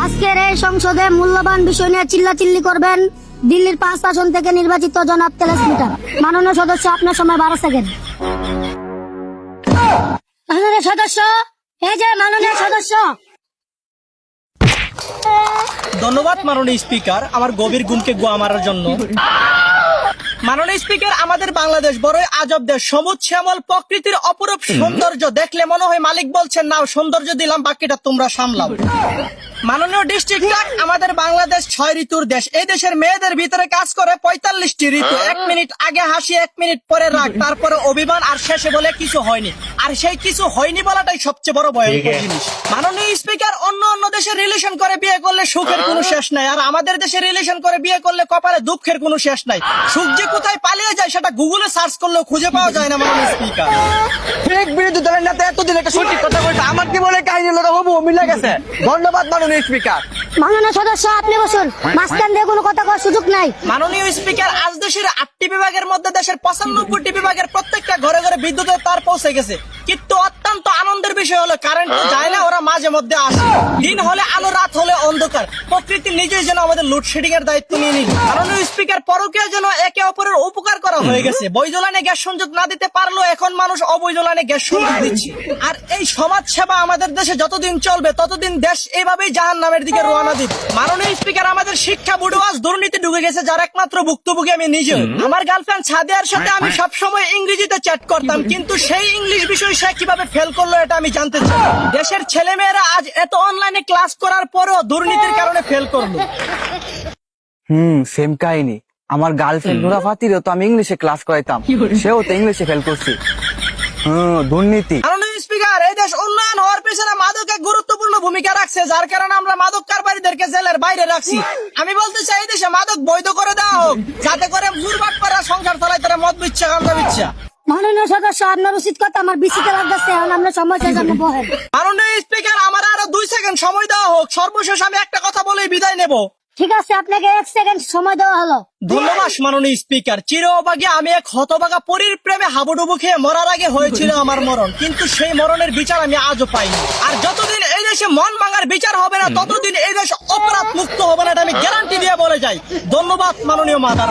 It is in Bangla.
আজকের এই সংসদে মূল্যবান বিষয় নিয়ে চিল্লাচিল্লি করবেন দিল্লির 5 আসন থেকে নির্বাচিত জনাব তেলেস মিটার। মাননীয় সদস্য, আপনার সময় 12 সেকেন্ড। মাননীয় সদস্য, এই যে মাননীয় সদস্য। ধন্যবাদ মাননীয় স্পিকার, আমার গভীর ঘুমকে গোয়া মারার জন্য। মাননীয় স্পিকার, আমাদের বাংলাদেশ বড়ই আজব দেশ। সবুজ শ্যামল প্রকৃতির অপরূপ সৌন্দর্য দেখলে মনে হয় মালিক বলছেন নাও সৌন্দর্য দিলাম, বাকিটা তোমরা সামলাও। মাননীয় ডিস্ট্রিক্ট ক্লার্ক, আমাদের বাংলাদেশ 6 ঋতুর দেশ। এই দেশের মেয়েদের ভিতরে কাজ করে 45টি ঋতু। 1 মিনিট আগে হাসি, 1 মিনিট পরে রাগ, তারপরে অভিমান, আর শেষে বলে কিছু হয়নি। আর সেই কিছু হয়নি বলাটাই সবচেয়ে বড় ভয়ঙ্কর জিনিস। মাননীয় স্পিকার, অন্য দেশে রিলেশন করে বিয়ে করলে সুখের কোনো শেষ নাই, আর আমাদের দেশে রিলেশন করে বিয়ে করলে কপালে দুঃখের কোনো শেষ নাই। সুখ যে কোথায় পালিয়ে যায় সেটা গুগলে সার্চ করলেও খুঁজে পাওয়া যায় না। মাননীয় স্পিকার, এক বিরোধী দলের নেতা এতদিন একটা সঠিক কথা বলতে আমার কি বলে কাহিনী লোক হবু মিলে গেছে। ধন্যবাদ মাননীয় স্পিকার। মাননীয় সদস্য, আপনি বসুন। মাঝখান দিয়ে কোনো কথা কওয়ার সুযোগ নাই। মাননীয় স্পিকার, আজ দেশের 8টি বিভাগের মধ্যে দেশের 95টি বিভাগের প্রত্যেকটা ঘরে ঘরে বিদ্যুতের তার পৌঁছে গেছে। কিন্তু অত্যন্ত আনন্দের বিষয় হলো কারেন্ট তো যায় না, ওরা মাঝে মধ্যে আসে। দিন হলে আলো, রাত হলে অন্ধকার। প্রকৃতি নিজেই যেন আমাদের লোডশেডিং এর দায়িত্ব নিয়ে নিল। মাননীয় স্পিকার, পরকীয়া যেন একে অপরের উপকার করা হয়ে গেছে। বৈধ লাইনে গ্যাস সংযোগ না দিতে পারলেও এখন মানুষ অবৈধ লাইনে গ্যাস সংযোগ দিচ্ছে। আর এই সমাজ সেবা আমাদের দেশে যতদিন চলবে ততদিন দেশ এইভাবেই জাহান্নামের দিকে রওনা দিবে। মাননীয় স্পিকার, আমাদের শিক্ষা বোর্ডে আজ দুর্নীতি ঢুকে গেছে, যার একমাত্র ভুক্তভোগী আমি নিজে। আমার গার্লফ্রেন্ড সাদিয়ার সাথে আমি সবসময় ইংরেজিতে চ্যাট করতাম, কিন্তু সেই ইংলিশ বিষয় সে কিভাবে ফেল করলো এটা আমি জানতে চাই। দেশের ছেলেমেয়েরা আজ এত অনলাইনে ক্লাস করার পরেও দুর্নীতির কারণে ফেল করলো। সেম কাহিনী। আমার গার্লফ্রেন্ড নুরা ফাতিরও তো আমি ইংলিশে ক্লাস করাইতাম, সেও তো ইংলিশে ফেল করছি। দুর্নীতি। মাননীয় স্পিকার, এই দেশ উন্নয়ন হওয়ার পেছনে মাদক এক গুরুত্বপূর্ণ ভূমিকা রাখছে, যার কারণে আমরা মাদক কারবারিদেরকে জেলের বাইরে রাখছি। আমি বলতে চাই এই দেশে মাদক বৈধ করে দেওয়া হোক, যাতে করে জুরবাট করা সংসার চালায় তারা মদ বিচ্ছা, গাঁজা বিচ্ছা। মাননীয় সদস্য, আপনার উচিত কথা আমার বিসিতে লাগতেছে। এখন আমরা সময় শেষ, আপনি বহেন। মাননীয় স্পিকার, আমার আরো 2 সেকেন্ড সময় দেওয়া হোক। সর্বশেষ আমি একটা কথা বলেই বিদায় নেব। ঠিক আছে, আপনাকে 1 সেকেন্ড সময় দেওয়া হলো। ধন্যবাদ মাননীয় স্পিকার। চির অভাগী আমি এক হতভাগা পরীর প্রেমে হাবুডুবু খেয়ে মরার আগে হয়েছিল আমার মরণ, কিন্তু সেই মরণের বিচার আমি আজও পাইনি। আর যতদিন এই দেশে মন ভাঙার বিচার হবে না ততদিন এই দেশ অপরাধ মুক্ত হবে না, এটা আমি গ্যারান্টি দিয়ে বলে যাই। ধন্যবাদ মাননীয় মাদার।